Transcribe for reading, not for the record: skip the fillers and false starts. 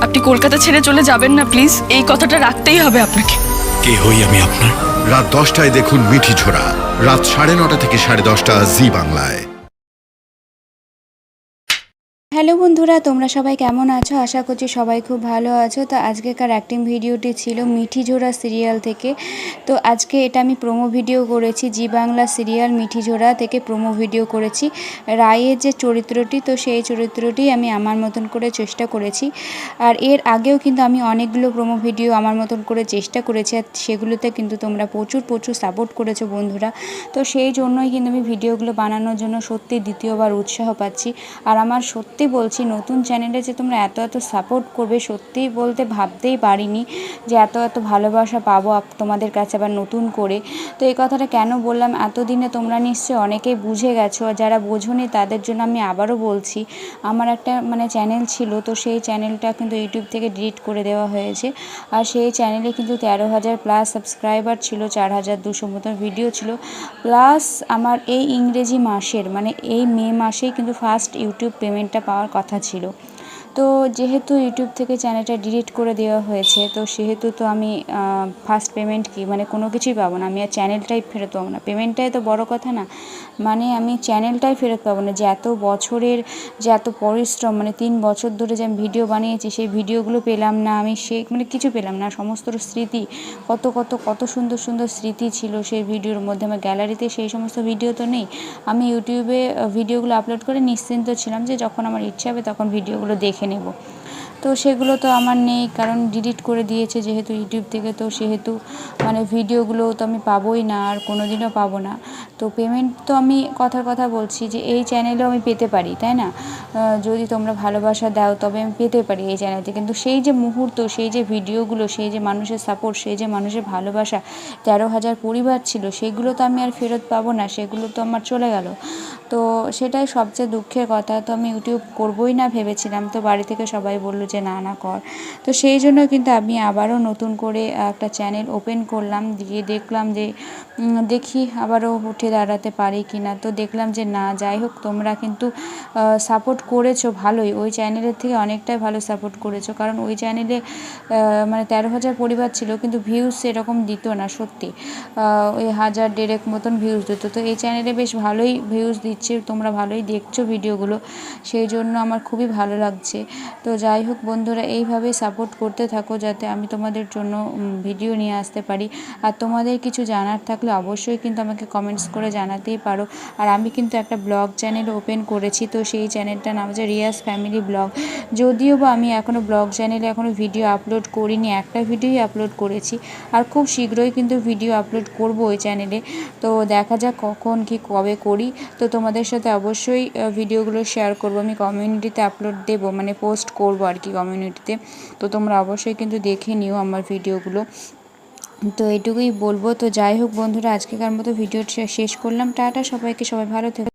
আপনি কলকাতা ছেড়ে চলে যাবেন না প্লিজ, এই কথাটা রাখতেই হবে আপনাকে। কে হই আমি আপনার? রাত 10টায় দেখুন মিঠি ঝোড়া, রাত 9:30 থেকে 10:30 জি বাংলায়। হ্যালো বন্ধুরা, তোমরা সবাই কেমন আছো? আশা করছি সবাই খুব ভালো আছো। তো আজকেকার অ্যাক্টিং ভিডিওটি ছিল মিঠি ঝোড়া সিরিয়াল থেকে। তো আজকে এটা আমি প্রোমো ভিডিও করেছি, জি বাংলা সিরিয়াল মিঠি ঝোড়া থেকে প্রোমো ভিডিও করেছি। রায়ের যে চরিত্রটি, তো সেই চরিত্রটি আমি আমার মতন করে চেষ্টা করেছি। আর এর আগেও কিন্তু আমি অনেকগুলো প্রোমো ভিডিও আমার মতন করে চেষ্টা করেছি, আর সেগুলোতে কিন্তু তোমরা প্রচুর সাপোর্ট করেছো বন্ধুরা। তো সেই জন্যই কিন্তু আমি ভিডিওগুলো বানানোর জন্য সত্যি দ্বিতীয়বার উৎসাহ পাচ্ছি। আর আমার সত্যি বলছি, নতুন চ্যানেলে যে তোমরা এত সাপোর্ট করবে, সত্যিই বলতে ভাবতেই পারিনি যে এত ভালোবাসা পাবো তোমাদের কাছে আবার নতুন করে। তো এই কথাটা কেন বললাম, এতদিনে তোমরা নিশ্চয়ই অনেকেই বুঝে গেছো, আর যারা বোঝোনি তাদের জন্য আমি আবারও বলছি। আমার একটা চ্যানেল ছিল, তো সেই চ্যানেলটা কিন্তু ইউটিউব থেকে ডিলিট করে দেওয়া হয়েছে। আর সেই চ্যানেলে কিন্তু 13,000 প্লাস সাবস্ক্রাইবার ছিল, 4,200 মতন ভিডিও ছিল। প্লাস আমার এই ইংরেজি মাসের এই মে মাসেই কিন্তু ফার্স্ট ইউটিউব পেমেন্টটা পাওয়ার কথা ছিল। তো যেহেতু ইউটিউব থেকে চ্যানেলটা ডিলিট করে দেওয়া হয়েছে, তো সেহেতু তো আমি ফার্স্ট পেমেন্ট কি কোনো কিছুই পাবো না। আমি আর চ্যানেলটাই ফেরত পাবো না। পেমেন্টটাই তো বড় কথা না, আমি চ্যানেলটাই ফেরত পাবো না। যে এত বছরের যে এত পরিশ্রম, 3 বছর ধরে যে আমি ভিডিও বানিয়েছি, সেই ভিডিওগুলো পেলাম না আমি, সেই কিছু পেলাম না। সমস্ত স্মৃতি, কত সুন্দর স্মৃতি ছিল সেই ভিডিওর মধ্যে। আমার গ্যালারিতে সেই সমস্ত ভিডিও তো নেই। আমি ইউটিউবে ভিডিওগুলো আপলোড করে নিশ্চিন্ত ছিলাম যে যখন আমার ইচ্ছা হবে তখন ভিডিওগুলো দেখে নেব। তো সেগুলো তো আমার নেই, কারণ ডিলিট করে দিয়েছে যেহেতু ইউটিউব থেকে। তো সেহেতু ভিডিওগুলো তো আমি পাবোই না, আর কোনো দিনও পাবো না। তো পেমেন্ট তো আমি কথার কথা বলছি যে এই চ্যানেলেও আমি পেতে পারি, তাই না? যদি তোমরা ভালোবাসা দাও তবে আমি পেতে পারি এই চ্যানেলতে। কিন্তু সেই যে মুহূর্ত, সেই যে ভিডিওগুলো, সেই যে মানুষের সাপোর্ট, সেই যে মানুষের ভালোবাসা, 13,000 পরিবার ছিল, সেগুলো তো আমি আর ফেরত পাবো না, সেগুলো তো আমার চলে গেল। তো সেটাই সবচেয়ে দুঃখের কথা। তো আমি ইউটিউব করবোই না ভেবেছিলাম, তো বাড়ি থেকে সবাই বললো যে না কর। তো সেই জন্য কিন্তু আমি আবারও নতুন করে একটা চ্যানেল ওপেন করলাম, দিয়ে দেখলাম যে দেখি আবারও উঠে দাঁড়াতে পারি কি না। তো দেখলাম যে না, যাই হোক তোমরা কিন্তু সাপোর্ট করেছো ভালোই, ওই চ্যানেলের থেকে অনেকটাই ভালো সাপোর্ট করেছো। কারণ ওই চ্যানেলে 13,000 পরিবার ছিল, কিন্তু ভিউজ সেরকম দিত না সত্যি। ওই 1,000-1,500 মতন ভিউজ দিত। তো এই চ্যানেলে বেশ ভালোই ভিউজ দিচ্ছে, তোমরা ভালোই দেখছো ভিডিওগুলো, সেই জন্য আমার খুবই ভালো লাগছে। তো যাই হোক বন্ধুরা, এইভাবেই সাপোর্ট করতে থাকো যাতে আমি তোমাদের জন্য ভিডিও নিয়ে আসতে পারি। আর তোমাদের কিছু জানার থাকলে অবশ্যই কিন্তু আমাকে কমেন্টস করে জানাতেই পারো। আর আমি কিন্তু একটা ব্লগ চ্যানেল ওপেন করেছি, তো সেই চ্যানেলটার নাম হচ্ছে রিয়াজ ফ্যামিলি ব্লগ। যদিও বা আমি এখনও ব্লগ চ্যানেলে এখনও ভিডিও আপলোড করিনি, একটা ভিডিওই আপলোড করেছি। আর খুব শীঘ্রই কিন্তু ভিডিও আপলোড করব ওই চ্যানেলে। তো দেখা যাক কখন কি কবে করি। তো তোমাদের সাথে অবশ্যই ভিডিওগুলো শেয়ার করব, আমি কমিউনিটিতে আপলোড দেবো, পোস্ট করব আর কি কমিউনিটিতে। তো তোমরা অবশ্যই কিন্তু দেখে নিও আমার ভিডিওগুলো। তো এটুকুই বলবো। তো যাই হোক বন্ধুরা, আজকেকার মতো ভিডিওটা শেষ করলাম। টাটা সবাইকে, সবাই ভালো থেকো।